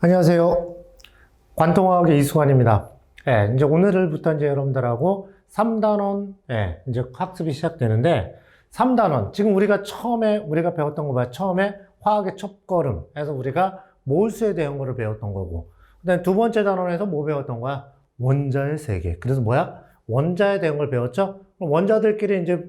안녕하세요. 관통화학의 이수관입니다. 이제 오늘부터 이제 여러분들하고 3단원, 이제 학습이 시작되는데, 3단원, 지금 우리가 배웠던 거 봐요. 처음에 화학의 첫걸음에서 우리가 몰수에 대한 거를 배웠던 거고, 그 다음에 두 번째 단원에서 뭐 배웠던 거야? 원자의 세계. 그래서 뭐야? 원자에 대한 걸 배웠죠? 그럼 원자들끼리 이제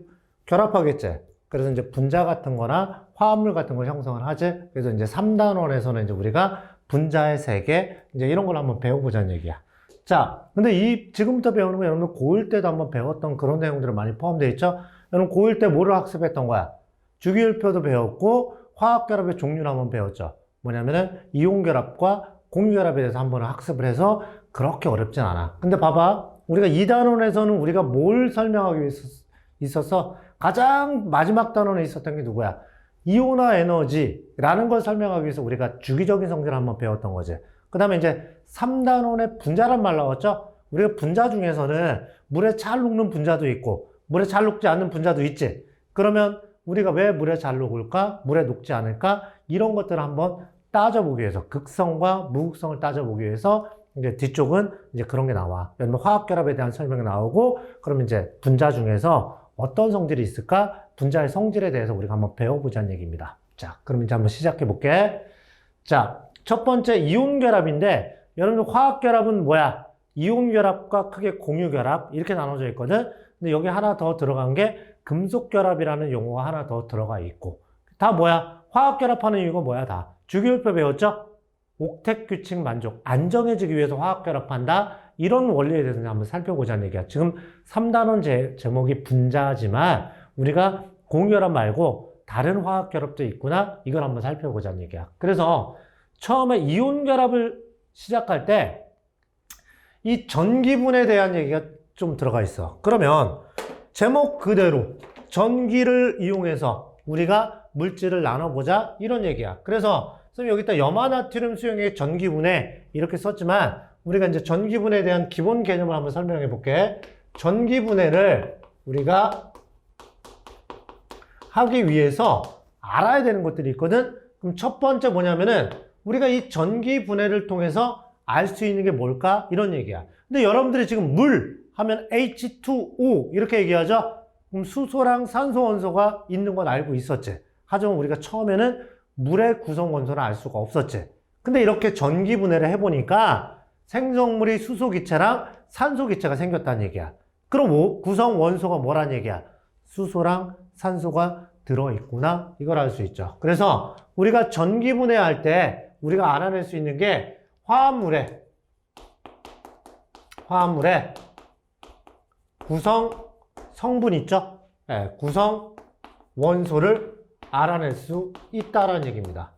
결합하겠지. 그래서 이제 분자 같은 거나 화합물 같은 걸 형성을 하지. 그래서 이제 3단원에서는 이제 우리가 분자의 세계, 이제 이런 걸 한번 배워보자는 얘기야. 자, 근데 지금부터 배우는 거 여러분들 고1 때도 한번 배웠던 그런 내용들이 많이 포함되어 있죠? 여러분 고1 때 뭐를 학습했던 거야? 주기율표도 배웠고, 화학결합의 종류를 한번 배웠죠. 뭐냐면은, 이온결합과 공유결합에 대해서 한번 학습을 해서 그렇게 어렵진 않아. 근데 봐봐. 우리가 2단원에서는 우리가 뭘 설명하기 있어서 가장 마지막 단원에 있었던 게 누구야? 이온화 에너지라는 걸 설명하기 위해서 우리가 주기적인 성질을 한번 배웠던 거지. 그 다음에 이제 3단원에 분자란 말 나왔죠? 우리가 분자 중에서는 물에 잘 녹는 분자도 있고, 물에 잘 녹지 않는 분자도 있지. 그러면 우리가 왜 물에 잘 녹을까? 물에 녹지 않을까? 이런 것들을 한번 따져보기 위해서, 극성과 무극성을 따져보기 위해서 이제 뒤쪽은 이제 그런 게 나와. 여러분 화학결합에 대한 설명이 나오고, 그러면 이제 분자 중에서 어떤 성질이 있을까? 분자의 성질에 대해서 우리가 한번 배워보자는 얘기입니다. 자, 그럼 이제 한번 시작해 볼게. 자, 첫 번째 이온결합인데, 여러분들 화학결합은 뭐야? 이온결합과 크게 공유결합 이렇게 나눠져 있거든. 근데 여기 하나 더 들어간 게 금속결합이라는 용어가 하나 더 들어가 있고, 다 뭐야? 화학결합하는 이유가 뭐야? 다 주기율표 배웠죠? 옥텟 규칙 만족, 안정해지기 위해서 화학결합한다. 이런 원리에 대해서 한번 살펴보자는 얘기야. 지금 3단원 제목이 분자지만 우리가 공유결합 말고 다른 화학결합도 있구나. 이걸 한번 살펴보자는 얘기야. 그래서 처음에 이온결합을 시작할 때 이 전기분에 대한 얘기가 좀 들어가 있어. 그러면 제목 그대로 전기를 이용해서 우리가 물질을 나눠보자 이런 얘기야. 그래서 선생님 여기다 염화나트륨 수용액 전기분해 이렇게 썼지만 우리가 이제 전기분해에 대한 기본 개념을 한번 설명해 볼게. 전기분해를 우리가 하기 위해서 알아야 되는 것들이 있거든. 그럼 첫 번째 뭐냐면은 우리가 이 전기분해를 통해서 알 수 있는 게 뭘까? 이런 얘기야. 근데 여러분들이 지금 물 하면 H2O 이렇게 얘기하죠? 그럼 수소랑 산소 원소가 있는 건 알고 있었지. 하지만 우리가 처음에는 물의 구성 원소를 알 수가 없었지. 근데 이렇게 전기분해를 해보니까 생성물이 수소기체랑 산소기체가 생겼다는 얘기야. 그럼 구성 원소가 뭐란 얘기야? 수소랑 산소가 들어있구나. 이걸 알 수 있죠. 그래서 우리가 전기분해할 때 우리가 알아낼 수 있는 게 화합물의 구성 성분 있죠? 구성 원소를 알아낼 수 있다라는 얘기입니다.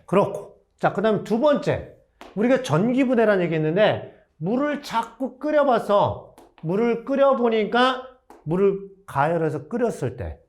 그렇고. 자, 그 다음에 두 번째. 우리가 전기분해라는 얘기 했는데, 물을 자꾸 끓여봐서, 물을 끓여보니까, 물을 가열해서 끓였을 때,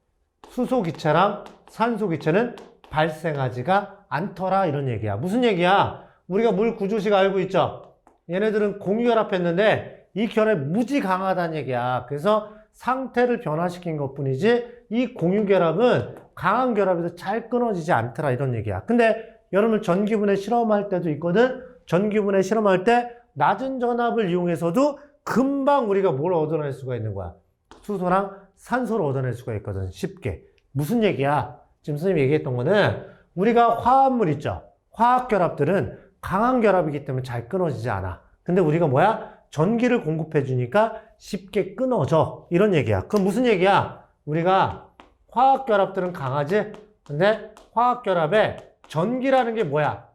수소기체랑 산소기체는 발생하지가 않더라. 이런 얘기야. 무슨 얘기야? 우리가 물 구조식 알고 있죠? 얘네들은 공유결합했는데, 이 결합이 무지 강하다는 얘기야. 그래서 상태를 변화시킨 것 뿐이지, 이 공유결합은 강한 결합에서 잘 끊어지지 않더라. 이런 얘기야. 근데 여러분 전기분해 실험할 때도 있거든. 전기분해 실험할 때 낮은 전압을 이용해서도 금방 우리가 뭘 얻어낼 수가 있는 거야. 수소랑 산소를 얻어낼 수가 있거든. 쉽게. 무슨 얘기야? 지금 선생님이 얘기했던 거는 우리가 화합물 있죠. 화학결합들은 강한 결합이기 때문에 잘 끊어지지 않아. 근데 우리가 뭐야? 전기를 공급해 주니까 쉽게 끊어져. 이런 얘기야. 그럼 무슨 얘기야? 우리가 화학결합들은 강하지? 근데 화학결합에 전기라는 게 뭐야?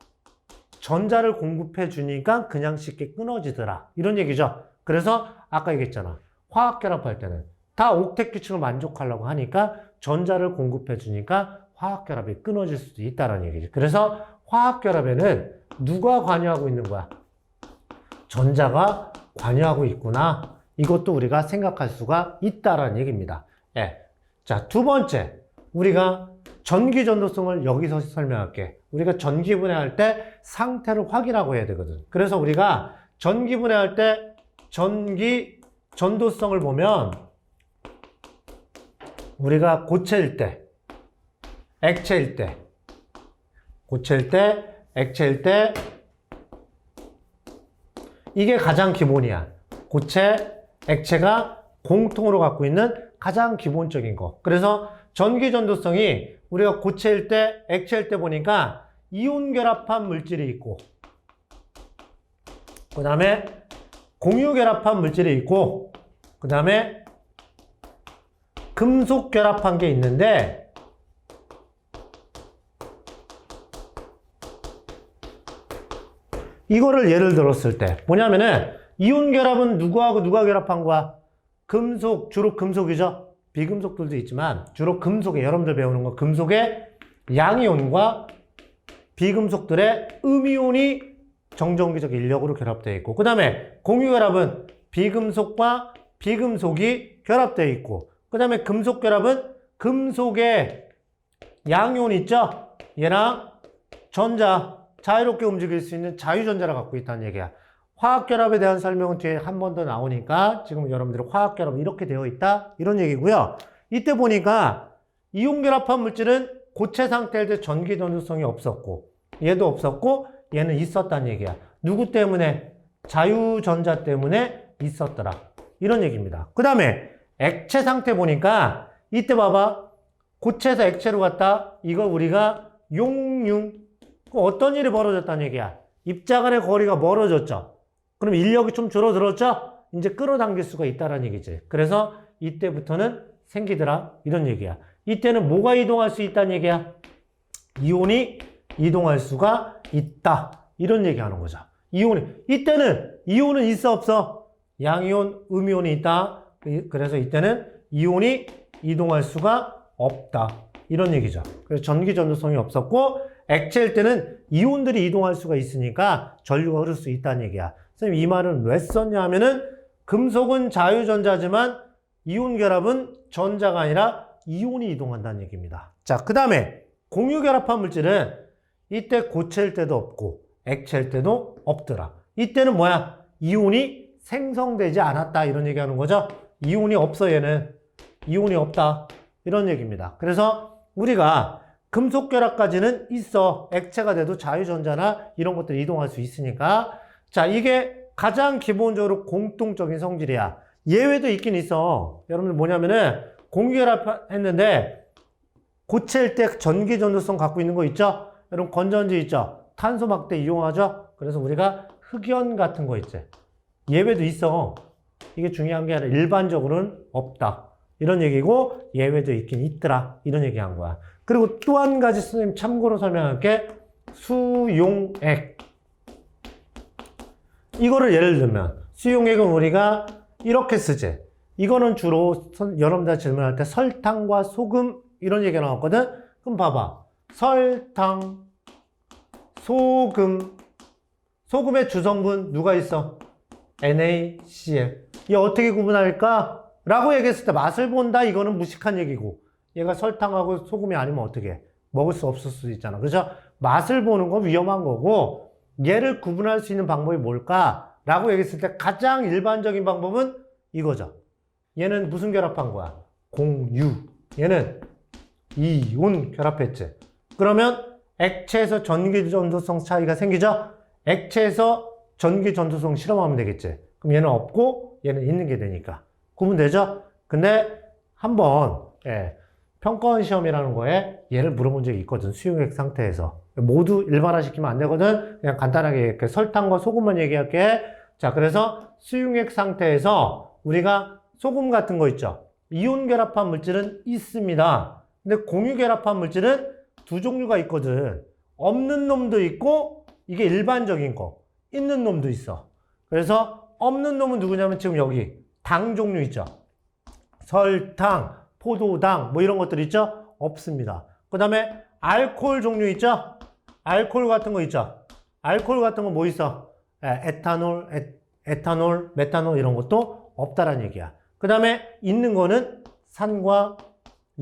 전자를 공급해 주니까 그냥 쉽게 끊어지더라. 이런 얘기죠. 그래서 아까 얘기했잖아. 화학결합할 때는 다 옥텟 규칙을 만족하려고 하니까 전자를 공급해 주니까 화학결합이 끊어질 수도 있다는 얘기지. 그래서 화학결합에는 누가 관여하고 있는 거야? 전자가 관여하고 있구나. 이것도 우리가 생각할 수가 있다는 얘기입니다. 자, 두 번째. 우리가 전기 전도성을 여기서 설명할게. 우리가 전기분해할 때 상태를 확인하고 해야 되거든. 그래서 우리가 전기분해할 때 전기 전도성을 보면 우리가 고체일 때 액체일 때, 고체일 때, 액체일 때, 이게 가장 기본이야. 고체, 액체가 공통으로 갖고 있는 가장 기본적인 거. 그래서 전기 전도성이 우리가 고체일 때, 액체일 때 보니까 이온 결합한 물질이 있고, 그 다음에 공유 결합한 물질이 있고, 그 다음에 금속 결합한 게 있는데, 이거를 예를 들었을 때 뭐냐면은 이온 결합은 누구하고 누가 결합한 거야? 금속, 주로 금속이죠. 비금속들도 있지만 주로 금속에, 여러분들 배우는 거 금속의 양이온과 비금속들의 음이온이 정전기적 인력으로 결합되어 있고, 그 다음에 공유 결합은 비금속과 비금속이 결합되어 있고, 그 다음에 금속 결합은 금속의 양이온 있죠? 얘랑 전자, 자유롭게 움직일 수 있는 자유전자를 갖고 있다는 얘기야. 화학결합에 대한 설명은 뒤에 한 번 더 나오니까 지금 여러분들이 화학결합은 이렇게 되어 있다 이런 얘기고요. 이때 보니까 이온결합한 물질은 고체 상태일 때 전기 전도성이 없었고, 얘도 없었고, 얘는 있었다는 얘기야. 누구 때문에? 자유전자 때문에 있었더라 이런 얘기입니다. 그 다음에 액체 상태 보니까 이때 봐봐, 고체에서 액체로 갔다. 이걸 우리가 용융. 어떤 일이 벌어졌다는 얘기야? 입자 간의 거리가 멀어졌죠. 그럼 인력이 좀 줄어들었죠? 이제 끌어당길 수가 있다는 얘기지. 그래서 이때부터는 생기더라 이런 얘기야. 이때는 뭐가 이동할 수 있다는 얘기야? 이온이 이동할 수가 있다 이런 얘기하는 거죠. 이때는 이온은 있어 없어? 양이온, 음이온이 있다. 그래서 이때는 이온이 이동할 수가 없다 이런 얘기죠. 그래서 전기 전도성이 없었고, 액체일 때는 이온들이 이동할 수가 있으니까 전류가 흐를 수 있다는 얘기야. 선생님 이 말은 왜 썼냐 하면은 금속은 자유전자지만 이온 결합은 전자가 아니라 이온이 이동한다는 얘기입니다. 자, 그 다음에 공유 결합한 물질은 이때 고체일 때도 없고 액체일 때도 없더라. 이때는 뭐야? 이온이 생성되지 않았다 이런 얘기하는 거죠. 이온이 없어, 얘는. 이온이 없다 이런 얘기입니다. 그래서 우리가 금속 결합까지는 있어. 액체가 돼도 자유전자나 이런 것들이 이동할 수 있으니까. 자, 이게 가장 기본적으로 공통적인 성질이야. 예외도 있긴 있어. 여러분들 뭐냐면은 공유결합했는데 고체일 때 전기 전도성 갖고 있는 거 있죠? 여러분 건전지 있죠? 탄소 막대 이용하죠? 그래서 우리가 흑연 같은 거 있지. 예외도 있어. 이게 중요한 게 아니라 일반적으로는 없다 이런 얘기고, 예외도 있긴 있더라 이런 얘기한 거야. 그리고 또 한 가지 선생님 참고로 설명할게. 수용액. 이거를 예를 들면 수용액은 우리가 이렇게 쓰지. 이거는 주로 여러분들 질문할 때 설탕과 소금 이런 얘기가 나왔거든. 그럼 봐봐. 설탕, 소금. 소금의 주성분 누가 있어? NaCl. 이 어떻게 구분할까? 라고 얘기했을 때 맛을 본다 이거는 무식한 얘기고, 얘가 설탕하고 소금이 아니면 어떻게 해? 먹을 수 없을 수도 있잖아. 그래서 맛을 보는 건 위험한 거고, 얘를 구분할 수 있는 방법이 뭘까? 라고 얘기했을 때 가장 일반적인 방법은 이거죠. 얘는 무슨 결합한 거야? 공유. 얘는 이온 결합했지. 그러면 액체에서 전기 전도성 차이가 생기죠? 액체에서 전기 전도성 실험하면 되겠지. 그럼 얘는 없고 얘는 있는 게 되니까 구분되죠? 근데 한번 평가원 시험이라는 거에 얘를 물어본 적이 있거든. 수용액 상태에서. 모두 일반화시키면 안 되거든. 그냥 간단하게 이렇게 설탕과 소금만 얘기할게. 자, 그래서 수용액 상태에서 우리가 소금 같은 거 있죠. 이온 결합한 물질은 있습니다. 근데 공유 결합한 물질은 두 종류가 있거든. 없는 놈도 있고, 이게 일반적인 거. 있는 놈도 있어. 그래서 없는 놈은 누구냐면 지금 여기 당 종류 있죠. 설탕, 포도당 뭐 이런 것들 있죠? 없습니다. 그 다음에 알코올 종류 있죠? 알코올 같은 거 있죠? 알코올 같은 거 뭐 있어? 에탄올, 메탄올 이런 것도 없다라는 얘기야. 그 다음에 있는 거는 산과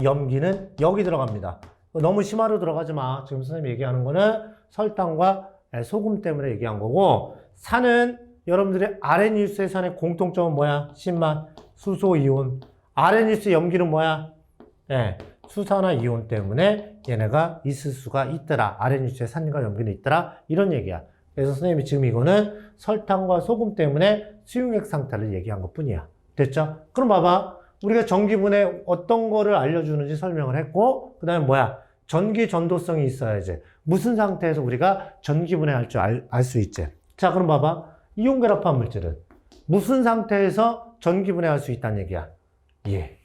염기는 여기 들어갑니다. 너무 심화로 들어가지 마. 지금 선생님이 얘기하는 거는 설탕과 소금 때문에 얘기한 거고, 산은 여러분들의 아레니우스의 산의 공통점은 뭐야? 신만, 수소이온. 아레니우스 염기는 뭐야? 수산화 이온 때문에 얘네가 있을 수가 있더라. RNA 산과 염균이 있더라. 이런 얘기야. 그래서 선생님이 지금 이거는 설탕과 소금 때문에 수용액 상태를 얘기한 것 뿐이야. 됐죠? 그럼 봐봐. 우리가 전기분해 어떤 거를 알려주는지 설명을 했고, 그 다음에 뭐야? 전기 전도성이 있어야지. 무슨 상태에서 우리가 전기분해할 줄 알 수 있지. 자, 그럼 봐봐. 이온 결합한 물질은 무슨 상태에서 전기분해할 수 있다는 얘기야? 예.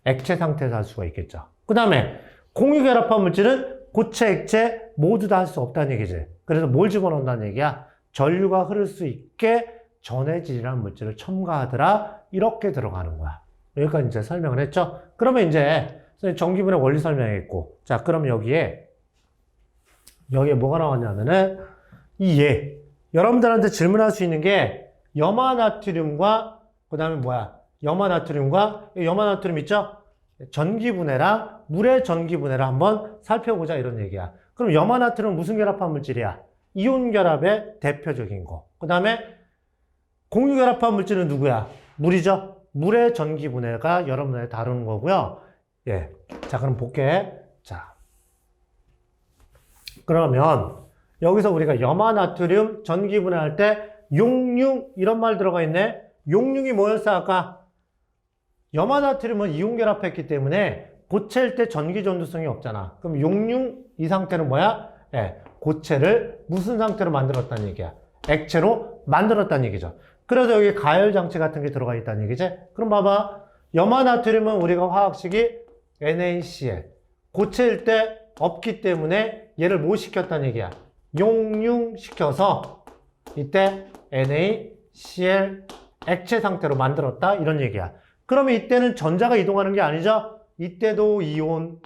액체 상태에서 할 수가 있겠죠. 그 다음에 공유 결합한 물질은 고체, 액체 모두 다 할 수 없다는 얘기지. 그래서 뭘 집어넣는다는 얘기야? 전류가 흐를 수 있게 전해질이라는 물질을 첨가하더라. 이렇게 들어가는 거야. 여기까지 이제 설명을 했죠. 그러면 이제 전기분해 원리 설명했고, 자, 그럼 여기에 뭐가 나왔냐면은 여러분들한테 질문할 수 있는 게 염화나트륨과 그 다음에 뭐야? 염화나트륨 있죠? 전기분해랑 물의 전기분해를 한번 살펴보자 이런 얘기야. 그럼 염화나트륨은 무슨 결합한 물질이야? 이온 결합의 대표적인 거. 그 다음에 공유 결합한 물질은 누구야? 물이죠? 물의 전기분해가 여러분들 다루는 거고요. 예. 자, 그럼 볼게. 자. 그러면 여기서 우리가 염화나트륨 전기분해할 때 용융 이런 말 들어가 있네. 용융이 뭐였어 아까? 염화나트륨은 이온 결합했기 때문에 고체일 때 전기 전도성이 없잖아. 그럼 용융 이 상태는 뭐야? 예, 고체를 무슨 상태로 만들었다는 얘기야? 액체로 만들었다는 얘기죠. 그래서 여기 가열 장치 같은 게 들어가 있다는 얘기지. 그럼 봐봐. 염화나트륨은 우리가 화학식이 NaCl. 고체일 때 없기 때문에 얘를 뭐 시켰다는 얘기야? 용융시켜서 이때 NaCl 액체 상태로 만들었다 이런 얘기야. 그러면 이때는 전자가 이동하는 게 아니죠? 이때도 이온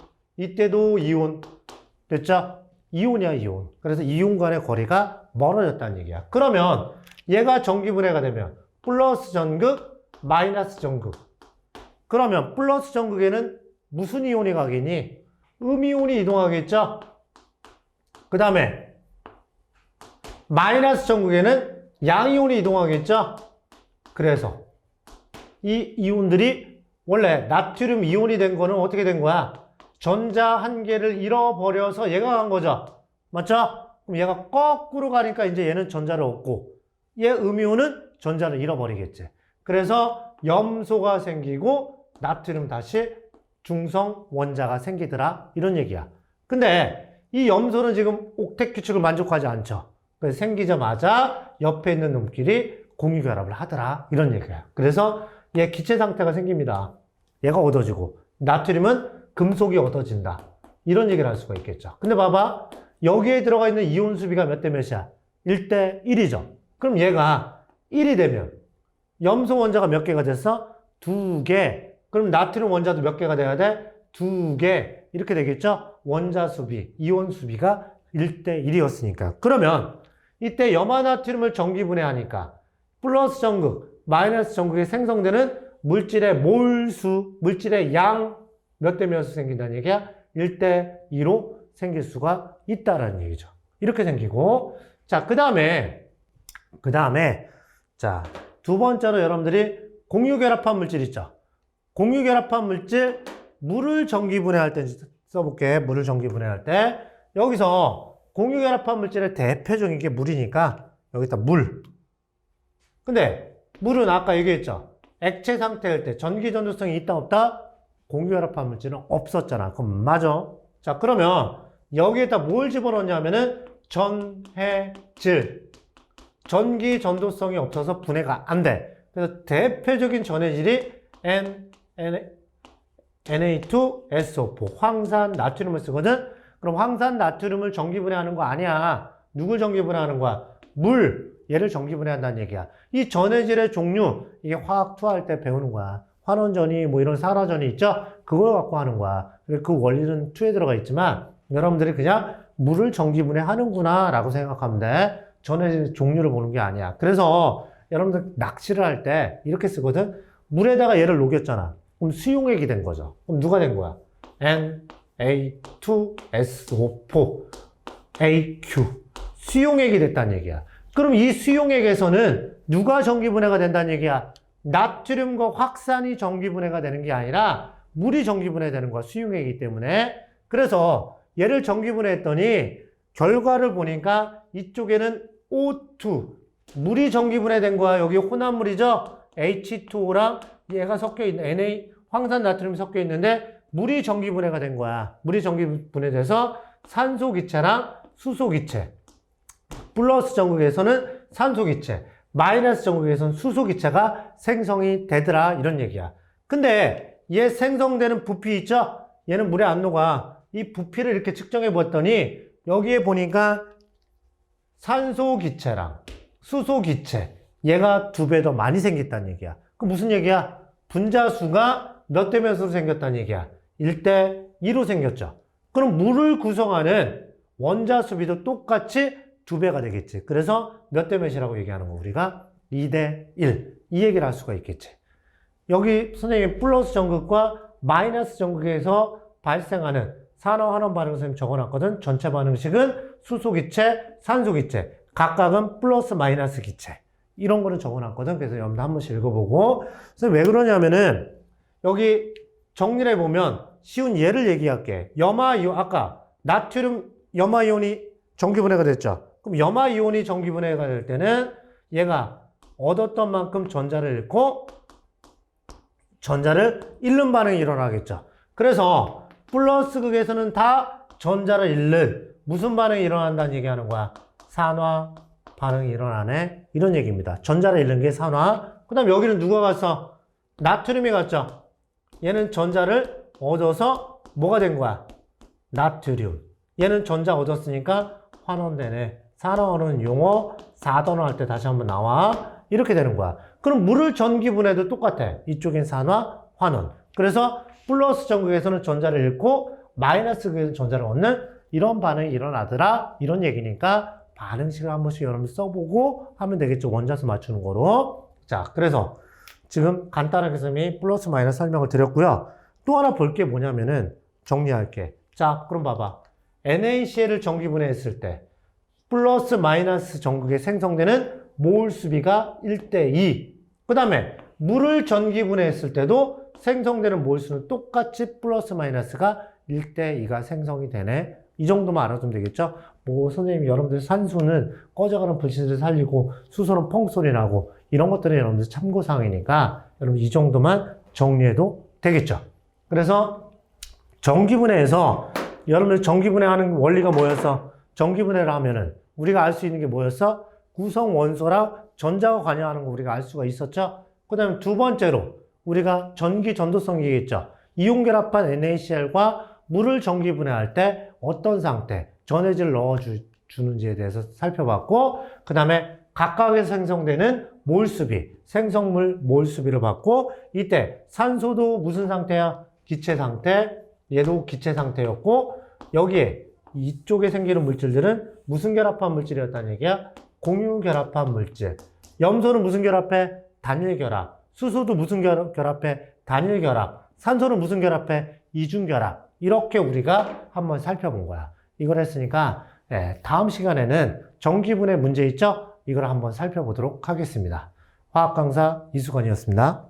됐죠? 이온이야 이온. 그래서 이온 간의 거리가 멀어졌다는 얘기야. 그러면 얘가 전기분해가 되면 플러스 전극 마이너스 전극. 그러면 플러스 전극에는 무슨 이온이 가겠니? 음이온이 이동하겠죠? 그 다음에 마이너스 전극에는 양이온이 이동하겠죠? 그래서 이 이온들이 원래 나트륨 이온이 된 거는 어떻게 된 거야? 전자 한 개를 잃어버려서 얘가 간 거죠? 맞죠? 그럼 얘가 거꾸로 가니까 이제 얘는 전자를 얻고 얘 음이온은 전자를 잃어버리겠지. 그래서 염소가 생기고 나트륨 다시 중성 원자가 생기더라 이런 얘기야. 근데 이 염소는 지금 옥텟 규칙을 만족하지 않죠. 그래서 생기자마자 옆에 있는 놈끼리 공유결합을 하더라 이런 얘기야. 그래서 얘 기체 상태가 생깁니다. 얘가 얻어지고 나트륨은 금속이 얻어진다 이런 얘기를 할 수가 있겠죠. 근데 봐봐 여기에 들어가 있는 이온 수비가 몇 대 몇이야? 1대 1이죠. 그럼 얘가 1이 되면 염소 원자가 몇 개가 됐어? 2개. 그럼 나트륨 원자도 몇 개가 돼야 돼? 2개. 이렇게 되겠죠? 원자 수비, 이온 수비가 1대 1이었으니까. 그러면 이때 염화나트륨을 전기분해하니까 플러스 전극, 마이너스 전극에 생성되는 물질의 몰수, 물질의 양 몇 대 몇으로 생긴다는 얘기야? 1대 2로 생길 수가 있다라는 얘기죠. 이렇게 생기고 자, 그 다음에 자, 두 번째로 여러분들이 공유결합한 물질 있죠? 공유결합한 물질, 물을 전기분해할 때 써볼게. 물을 전기분해할 때 여기서 공유결합한 물질의 대표적인 게 물이니까 여기다 물. 근데 물은 아까 얘기했죠? 액체 상태일 때 전기 전도성이 있다 없다? 공유결합한 물질은 없었잖아. 그럼 맞아. 자, 그러면 여기에다 뭘 집어넣냐면은 전해질. 전기 전도성이 없어서 분해가 안 돼. 그래서 대표적인 전해질이 Na2SO4 황산 나트륨을 쓰거든. 그럼 황산 나트륨을 전기분해하는 거 아니야. 누굴 전기분해하는 거야? 물. 얘를 전기분해한다는 얘기야. 이 전해질의 종류 이게 화학 투하할 때 배우는 거야. 환원전이 뭐 이런 산화전이 있죠? 그걸 갖고 하는 거야. 그 원리는 투에 들어가 있지만 여러분들이 그냥 물을 전기분해하는구나 라고 생각하면 돼. 전해질 종류를 보는 게 아니야. 그래서 여러분들 낚시를 할 때 이렇게 쓰거든. 물에다가 얘를 녹였잖아. 그럼 수용액이 된 거죠. 그럼 누가 된 거야? Na2SO4 AQ 수용액이 됐다는 얘기야. 그럼 이 수용액에서는 누가 전기분해가 된다는 얘기야? 나트륨과 확산이 전기분해가 되는 게 아니라 물이 전기분해되는 거야. 수용액이기 때문에. 그래서 얘를 전기분해했더니 결과를 보니까 이쪽에는 O2, 물이 전기분해된 거야. 여기 혼합물이죠. H2O랑 얘가 섞여 있는 Na, 황산 나트륨이 섞여 있는데 물이 전기분해가 된 거야. 물이 전기분해돼서 산소기체랑 수소기체. 플러스 전극에서는 산소기체, 마이너스 전극에서는 수소기체가 생성이 되더라. 이런 얘기야. 근데 얘 생성되는 부피 있죠? 얘는 물에 안 녹아. 이 부피를 이렇게 측정해 보았더니 여기에 보니까 산소기체랑 수소기체 얘가 2배 더 많이 생겼다는 얘기야. 그 무슨 얘기야? 분자수가 몇 대 몇으로 생겼다는 얘기야. 1대 2로 생겼죠. 그럼 물을 구성하는 원자수비도 똑같이 2배가 되겠지. 그래서 몇 대 몇이라고 얘기하는 거 우리가 2대 1 이 얘기를 할 수가 있겠지. 여기 선생님이 플러스 전극과 마이너스 전극에서 발생하는 산화환원 반응 선생님 적어놨거든. 전체 반응식은 수소기체, 산소기체 각각은 플러스 마이너스 기체 이런 거는 적어놨거든. 그래서 여러분들 한 번씩 읽어보고. 그래서 왜 그러냐면은 여기 정리를 해보면 쉬운 예를 얘기할게. 염화이온, 아까 나트륨 염화이온이 전기분해가 됐죠. 그럼 염화이온이 전기분해가 될 때는 얘가 얻었던 만큼 전자를 잃고 전자를 잃는 반응이 일어나겠죠. 그래서 플러스 극에서는 다 전자를 잃는 무슨 반응이 일어난다는 얘기하는 거야? 산화 반응이 일어나네. 이런 얘기입니다. 전자를 잃는 게 산화. 그 다음 여기는 누가 갔어? 나트륨이 갔죠. 얘는 전자를 얻어서 뭐가 된 거야? 나트륨. 얘는 전자 얻었으니까 환원되네. 산화하는 용어 4단원 할 때 다시 한번 나와. 이렇게 되는 거야. 그럼 물을 전기분해도 똑같아. 이쪽엔 산화, 환원. 그래서 플러스 전극에서는 전자를 잃고 마이너스 극에서는 전자를 얻는 이런 반응이 일어나더라. 이런 얘기니까 반응식을 한 번씩 여러분 써보고 하면 되겠죠. 원자수 맞추는 거로. 자, 그래서 지금 간단하게 선생님이 플러스 마이너스 설명을 드렸고요. 또 하나 볼 게 뭐냐면은 정리할게. 자, 그럼 봐봐. NaCl을 전기분해했을 때 플러스 마이너스 전극에 생성되는 몰 수비가 1대2. 그 다음에 물을 전기분해했을 때도 생성되는 몰 수는 똑같이 플러스 마이너스가 1대2가 생성이 되네. 이 정도만 알아두면 되겠죠? 뭐 선생님 여러분들 산소는 꺼져가는 불신을 살리고 수소는 펑소리 나고 이런 것들은 여러분들 참고사항이니까 여러분 이 정도만 정리해도 되겠죠? 그래서 전기분해에서 여러분들 전기분해하는 원리가 뭐였어? 전기분해를 하면은 우리가 알 수 있는 게 뭐였어? 구성 원소랑 전자가 관여하는 거 우리가 알 수가 있었죠? 그 다음에 두 번째로 우리가 전기 전도성 얘기했죠? 이온 결합한 NaCl과 물을 전기분해할 때 어떤 상태, 전해질을 넣어주는지에 대해서 살펴봤고, 그 다음에 각각에서 생성되는 몰수비, 생성물 몰수비를 봤고, 이때 산소도 무슨 상태야? 기체 상태, 얘도 기체 상태였고, 여기에 이쪽에 생기는 물질들은 무슨 결합한 물질이었다는 얘기야? 공유 결합한 물질. 염소는 무슨 결합해? 단일 결합. 수소도 무슨 결합해? 단일 결합. 산소는 무슨 결합해? 이중 결합. 이렇게 우리가 한번 살펴본 거야. 이걸 했으니까 다음 시간에는 전기분해 문제 있죠? 이걸 한번 살펴보도록 하겠습니다. 화학 강사 이수건이었습니다.